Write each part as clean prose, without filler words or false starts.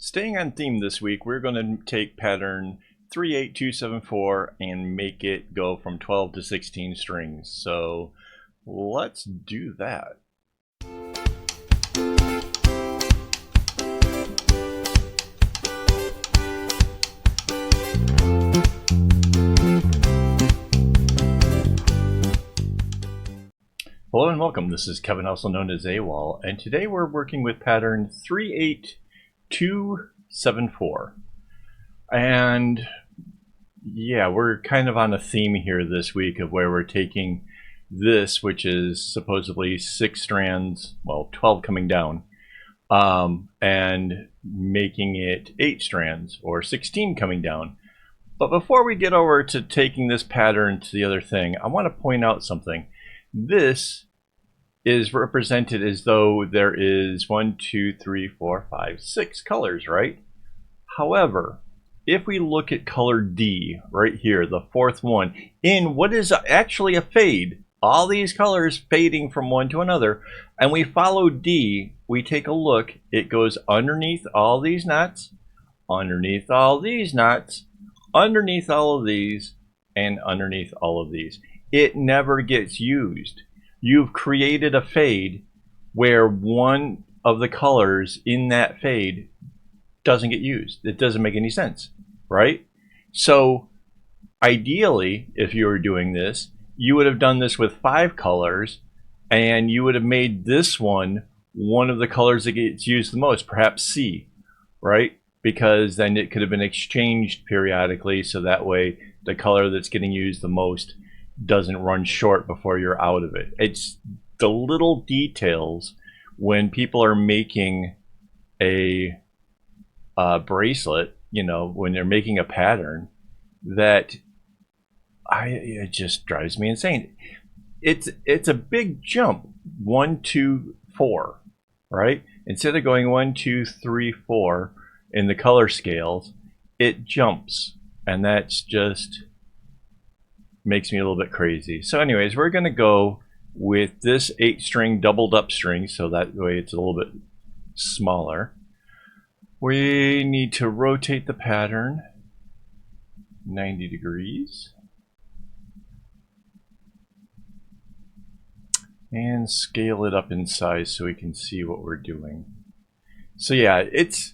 Staying on theme this week, we're going to take pattern 38274 and make it go from 12 to 16 strings. So let's do that. Hello and welcome. This is Kevin, also known as AKAAWOL, and today we're working with pattern 38274. And yeah, we're kind of on a theme here this week of where we're taking this, which is supposedly 6 strands, well, 12 coming down, and making it 8 strands or 16 coming down. But before we get over to taking this pattern to the other thing, I want to point out something. This is represented as though there is 1, 2, 3, 4, 5, 6 colors, right? However, if we look at color D right here, the fourth one, in what is actually a fade, all these colors fading from one to another, and we follow D, we take a look, it goes underneath all these knots, underneath all these knots, underneath all of these, and underneath all of these. It never gets used. You've created a fade where one of the colors in that fade doesn't get used. It doesn't make any sense, right? So ideally, if you were doing this, you would have done this with 5 colors, and you would have made this one of the colors that gets used the most, perhaps C, right? Because then it could have been exchanged periodically, so that way the color that's getting used the most doesn't run short before you're out of it. It's the little details when people are making a bracelet, you know, when they're making a pattern, that it just drives me insane. It's a big jump, 1, 2, 4, right? Instead of going 1, 2, 3, 4 in the color scales, it jumps, and that's just makes me a little bit crazy. So anyways, we're going to go with this 8-string doubled up string, so that way it's a little bit smaller. We need to rotate the pattern 90 degrees and scale it up in size so we can see what we're doing. So yeah, it's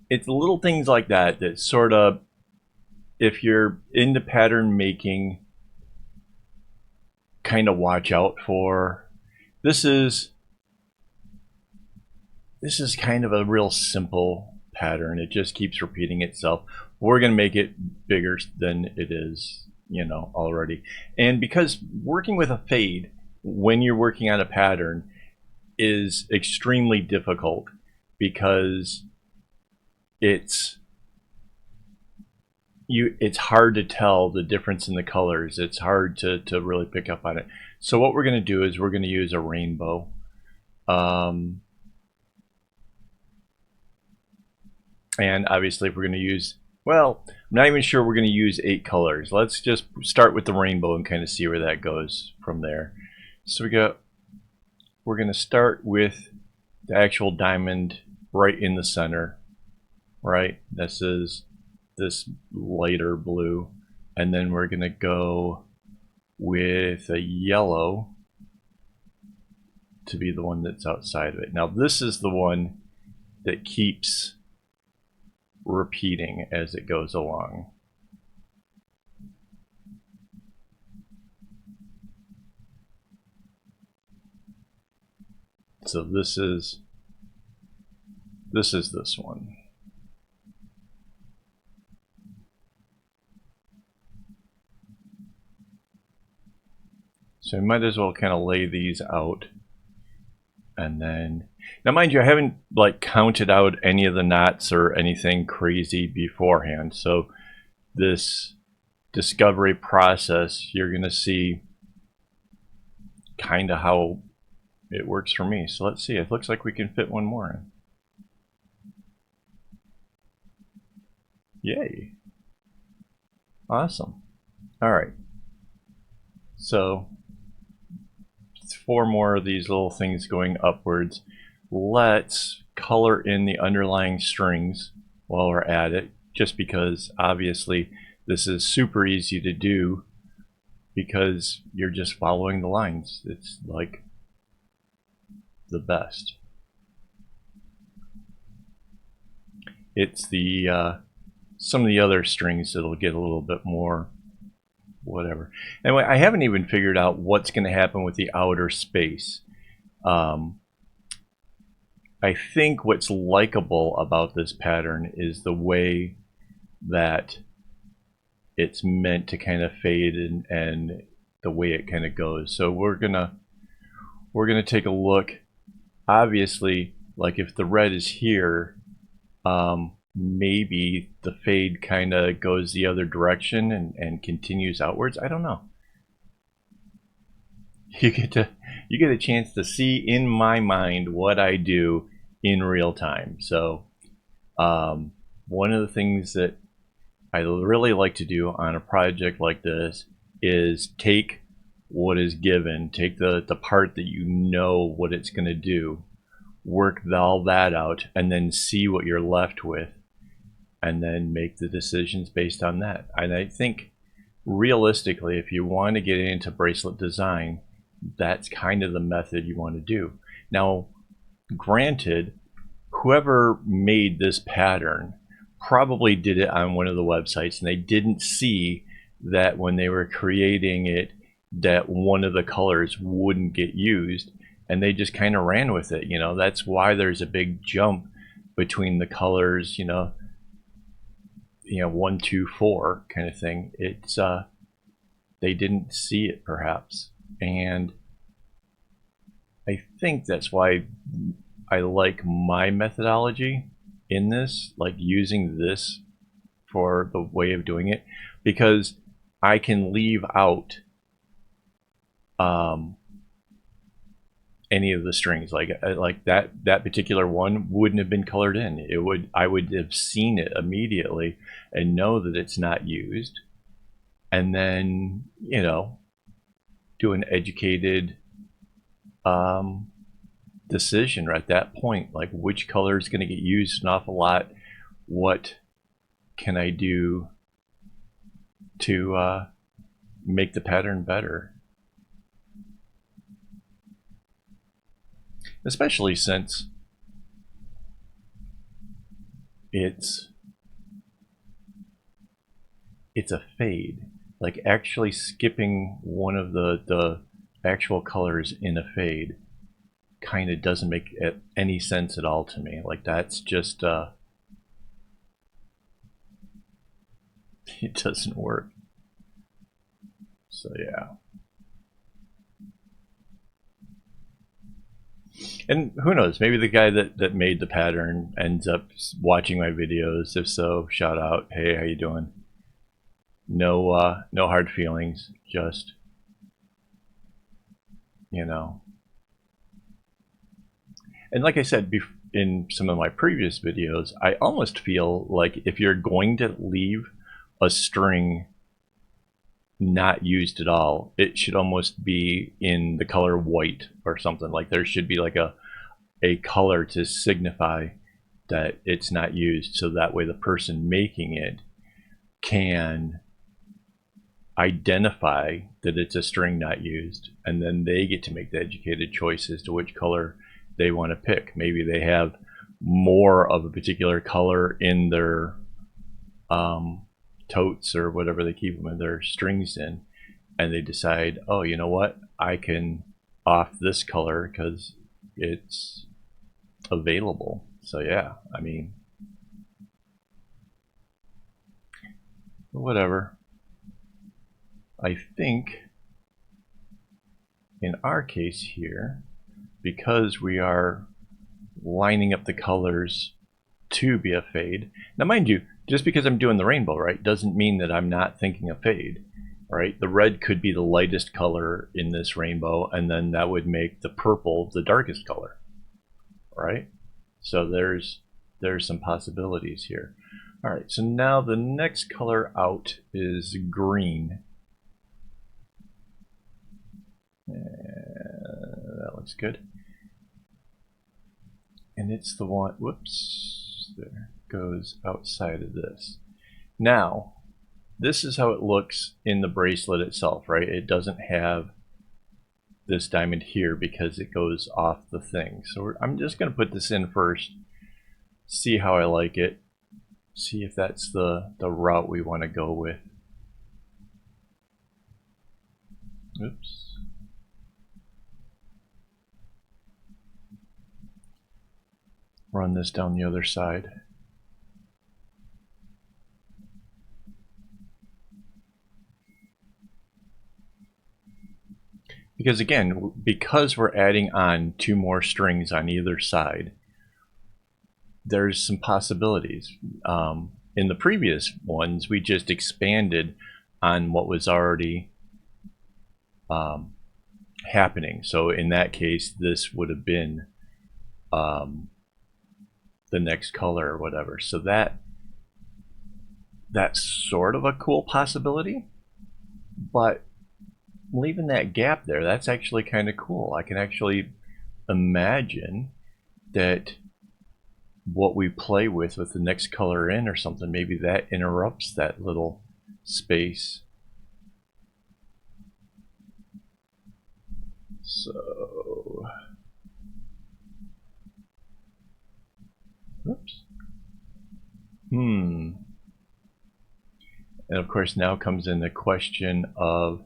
little things like that that sort of, if you're into pattern making, kind of watch out for. This is kind of a real simple pattern. It just keeps repeating itself. We're going to make it bigger than it is, you know, already. And because working with a fade when you're working on a pattern is extremely difficult, because it's hard to tell the difference in the colors. It's hard to really pick up on it. So what we're going to do is we're going to use a rainbow. And obviously if we're going to use, well, I'm not even sure we're going to use 8 colors. Let's just start with the rainbow and kind of see where that goes from there. So we're going to start with the actual diamond right in the center, right? This is this lighter blue, and then we're going to go with a yellow to be the one that's outside of it. Now this is the one that keeps repeating as it goes along. So this is this one. So I might as well kind of lay these out. And then, now mind you, I haven't like counted out any of the knots or anything crazy beforehand. So this discovery process, you're going to see kind of how it works for me. So let's see, it looks like we can fit one more in. Yay. Awesome. All right. So 4 more of these little things going upwards. Let's color in the underlying strings while we're at it, just because obviously this is super easy to do because you're just following the lines. It's like the best. It's the some of the other strings that'll get a little bit more whatever. Anyway, I haven't even figured out what's going to happen with the outer space. I think what's likable about this pattern is the way that it's meant to kind of fade and the way it kind of goes. So we're gonna take a look. Obviously, like if the red is here, maybe the fade kind of goes the other direction and continues outwards. I don't know. You get a chance to see in my mind what I do in real time. So one of the things that I really like to do on a project like this is take what is given, take the part that you know what it's going to do, work all that out, and then see what you're left with, and then make the decisions based on that. And I think realistically, if you want to get into bracelet design, that's kind of the method you want to do. Now, granted, whoever made this pattern probably did it on one of the websites, and they didn't see that when they were creating it that one of the colors wouldn't get used, and they just kind of ran with it. You know, that's why there's a big jump between the colors, you know, 1, 2, 4 kind of thing. It's they didn't see it perhaps, and I think that's why I like my methodology in this, like using this for the way of doing it, because I can leave out any of the strings. Like that particular one wouldn't have been colored in. I would have seen it immediately and know that it's not used, and then, you know, do an educated decision at that point, like which color is going to get used an awful lot, what can I do to make the pattern better, especially since it's a fade. Like actually skipping one of the actual colors in a fade kind of doesn't make any sense at all to me. Like that's just it doesn't work. So yeah. And who knows, maybe the guy that made the pattern ends up watching my videos. If so, shout out. Hey, how you doing? No no hard feelings, just, you know. And like I said in some of my previous videos, I almost feel like if you're going to leave a string not used at all, it should almost be in the color white or something. Like there should be like a color to signify that it's not used, so that way the person making it can identify that it's a string not used, and then they get to make the educated choice as to which color they want to pick. Maybe they have more of a particular color in their totes or whatever they keep them in their strings in, and they decide, oh, you know what, I can off this color because it's available. So yeah, I mean, whatever. I think in our case here, because we are lining up the colors to be a fade. Now mind you, just because I'm doing the rainbow, right, doesn't mean that I'm not thinking a fade, right? The red could be the lightest color in this rainbow, and then that would make the purple the darkest color, right? So there's some possibilities here. All right, so now the next color out is green. That looks good. And it's the one, whoops, there, goes outside of this. Now, this is how it looks in the bracelet itself, right? It doesn't have this diamond here because it goes off the thing. So I'm just going to put this in first, see how I like it, see if that's the route we want to go with. Oops. Run this down the other side. Because again, because we're adding on 2 more strings on either side, there's some possibilities. In the previous ones, we just expanded on what was already happening. So in that case, this would have been the next color or whatever. So that's sort of a cool possibility, but leaving that gap there, that's actually kind of cool. I can actually imagine that what we play with the next color in or something, maybe that interrupts that little space. So, oops. And of course now comes in the question of,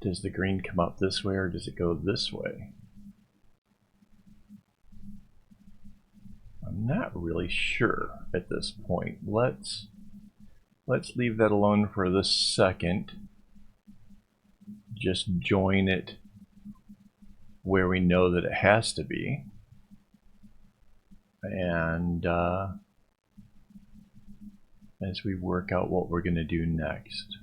does the green come out this way or does it go this way? I'm not really sure at this point. Let's leave that alone for this second. Just join it where we know that it has to be. And as we work out what we're going to do next.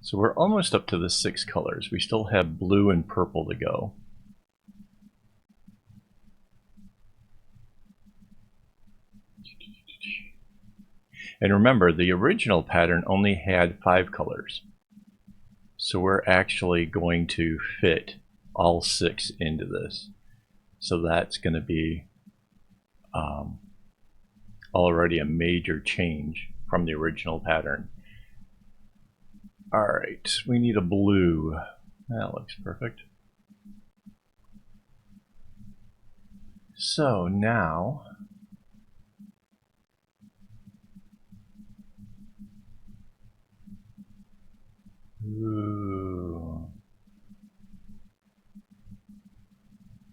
So we're almost up to the 6 colors. We still have blue and purple to go. And remember, the original pattern only had 5 colors. So we're actually going to fit all 6 into this. So that's going to be already a major change from the original pattern. All right, we need a blue. That looks perfect. So now, ooh,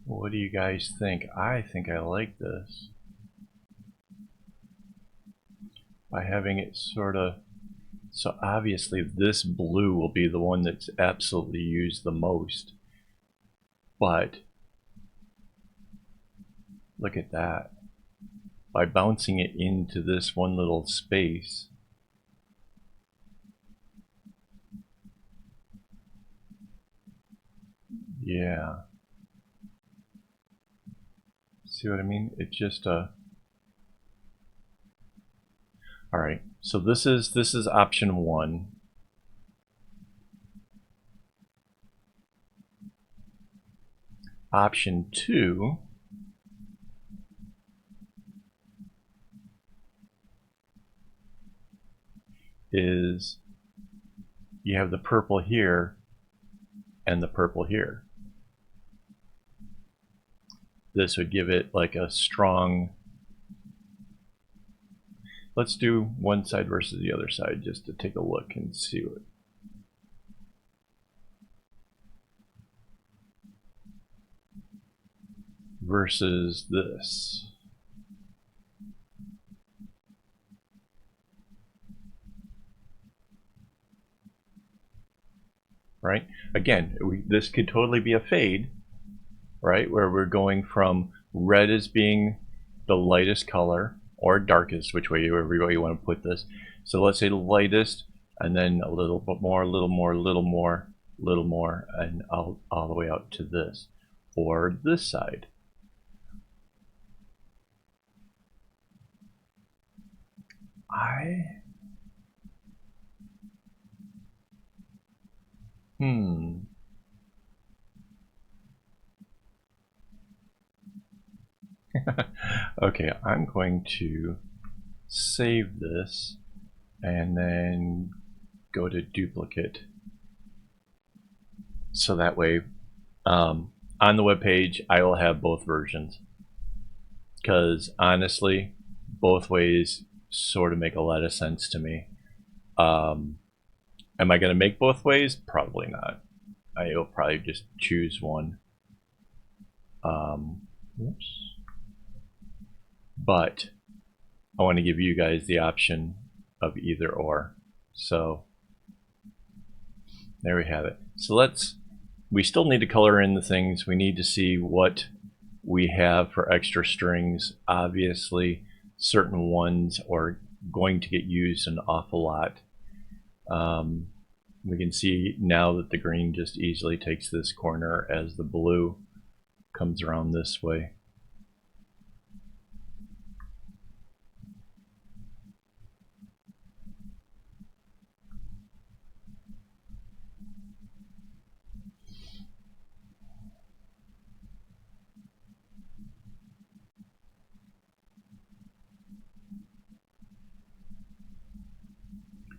what do you guys think? I think I like this. By having it sort of, so obviously this blue will be the one that's absolutely used the most. But look at that. By bouncing it into this one little space, yeah. See what I mean? It's just a. All right. So this is option 1. Option 2 is you have the purple here and the purple here. This would give it like a strong. Let's do one side versus the other side just to take a look and see what. Versus this. Right? Again, this could totally be a fade, right? Where we're going from red as being the lightest color, or darkest, wherever way you want to put this. So let's say the lightest, and then a little bit more, a little more, a little more, a little more, and all the way out to this, or this side. I okay, I'm going to save this and then go to duplicate. So that way, on the web page, I will have both versions. Because honestly, both ways sort of make a lot of sense to me. Am I going to make both ways? Probably not. I'll probably just choose one. Oops. But I want to give you guys the option of either or. So there we have it. So we still need to color in the things. We need to see what we have for extra strings. Obviously, certain ones are going to get used an awful lot. We can see now that the green just easily takes this corner as the blue comes around this way.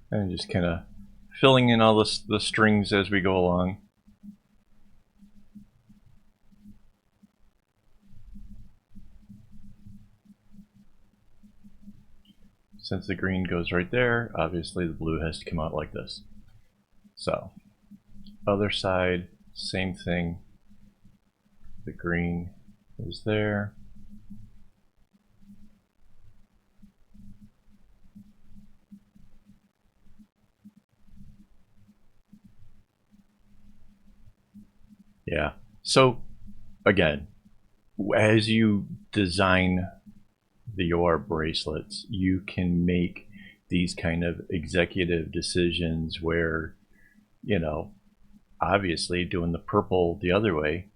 And just kind of filling in all the strings as we go along. Since the green goes right there, obviously the blue has to come out like this. So, other side, same thing. The green is there. Yeah. So, again, as you design your bracelets, you can make these kind of executive decisions where, you know, obviously doing the purple the other way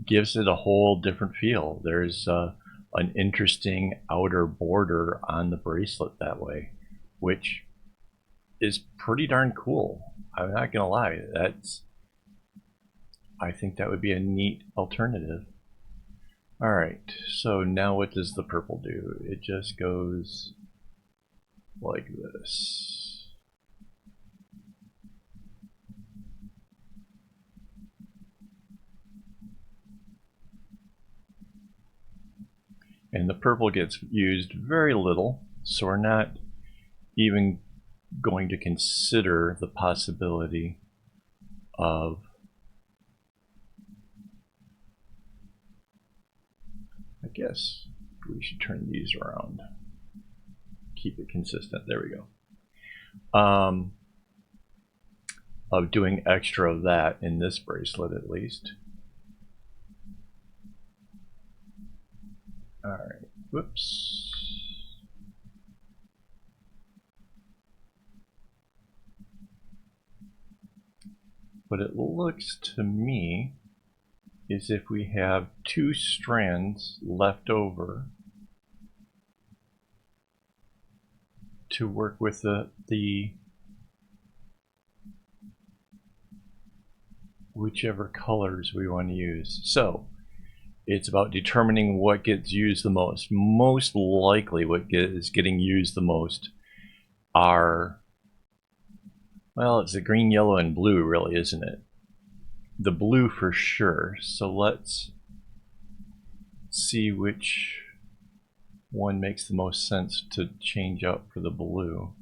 gives it a whole different feel. There's an interesting outer border on the bracelet that way, which is pretty darn cool. I'm not gonna lie. I think that would be a neat alternative. All right, so now what does the purple do? It just goes like this. And the purple gets used very little, so we're not even going to consider the possibility of, I guess we should turn these around. Keep it consistent. There we go. Of doing extra of that in this bracelet at least. All right. Whoops. What it looks to me is if we have 2 strands left over to work with the whichever colors we want to use. So it's about determining what gets used the most. Most likely what is getting used the most are, well, it's the green, yellow, and blue really, isn't it? The blue for sure. So let's see which one makes the most sense to change out for the blue.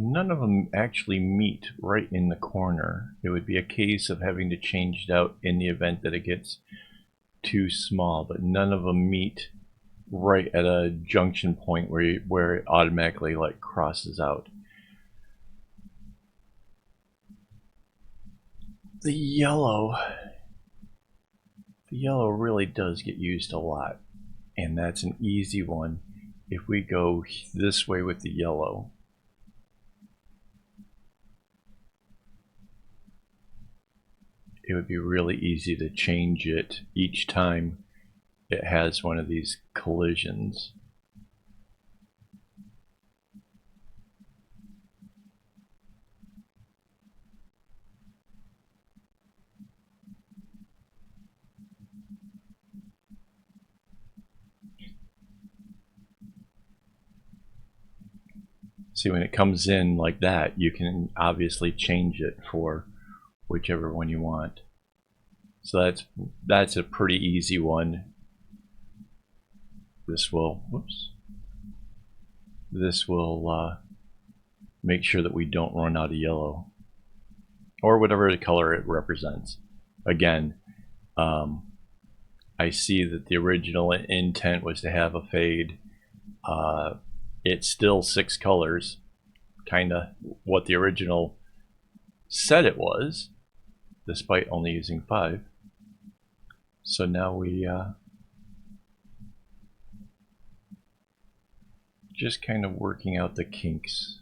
None of them actually meet right in the corner. It would be a case of having to change it out in the event that it gets too small, but none of them meet right at a junction point where it automatically like crosses out. The yellow really does get used a lot, and that's an easy one. If we go this way with the yellow, it would be really easy to change it each time it has one of these collisions. See, when it comes in like that, you can obviously change it for whichever one you want. So that's a pretty easy one. This will, whoops. This will make sure that we don't run out of yellow, or whatever the color it represents. Again, I see that the original intent was to have a fade. It's still 6 colors, kind of what the original said it was, despite only using 5. So now we just kind of working out the kinks.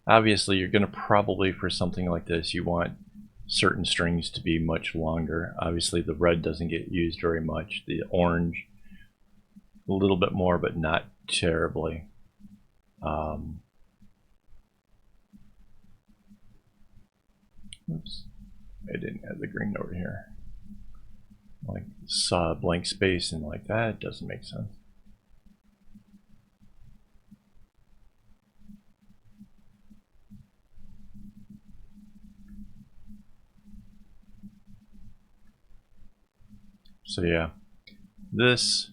Obviously, you're going to probably, for something like this, you want certain strings to be much longer. Obviously, the red doesn't get used very much. The orange, a little bit more, but not terribly. Oops, I didn't have the green over here. Like, saw a blank space and like that doesn't make sense. So yeah, this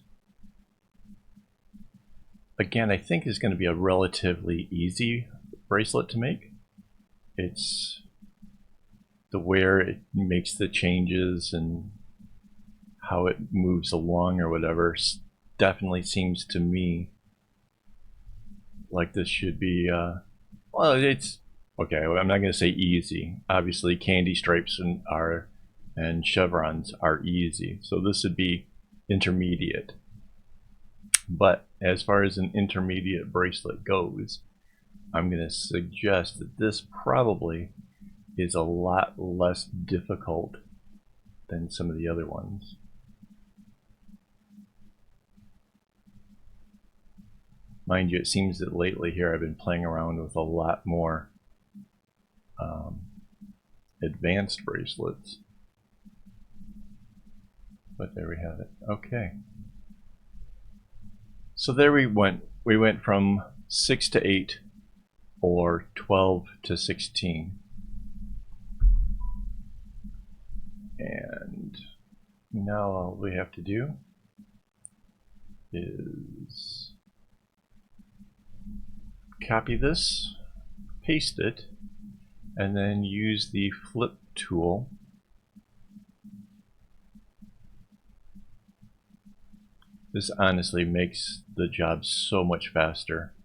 again I think is going to be a relatively easy bracelet to make. It's the where it makes the changes and how it moves along or whatever definitely seems to me like this should be well, it's okay, I'm not going to say easy. Obviously candy stripes and chevrons are easy, so this would be intermediate. But as far as an intermediate bracelet goes, I'm going to suggest that this probably is a lot less difficult than some of the other ones. Mind you, it seems that lately here I've been playing around with a lot more advanced bracelets. But there we have it. Okay. So there we went. We went from 6 to 8 or 12 to 16. And now all we have to do is copy this, paste it, and then use the flip tool This honestly makes the job so much faster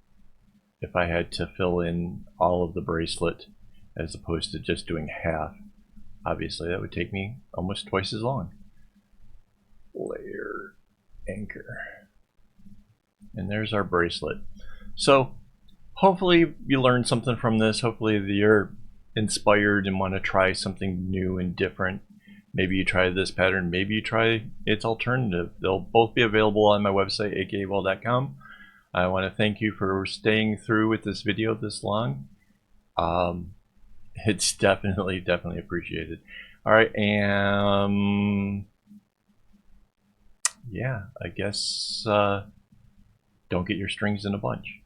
if I had to fill in all of the bracelet as opposed to just doing half. Obviously that would take me almost twice as long. Layer, anchor, and there's our bracelet. So hopefully you learned something from this. Hopefully you're inspired and want to try something new and different. Maybe you try this pattern, maybe you try its alternative. They'll both be available on my website, AKAAWOL.com. I want to thank you for staying through with this video this long. It's definitely appreciated. All right, and yeah, I guess don't get your strings in a bunch.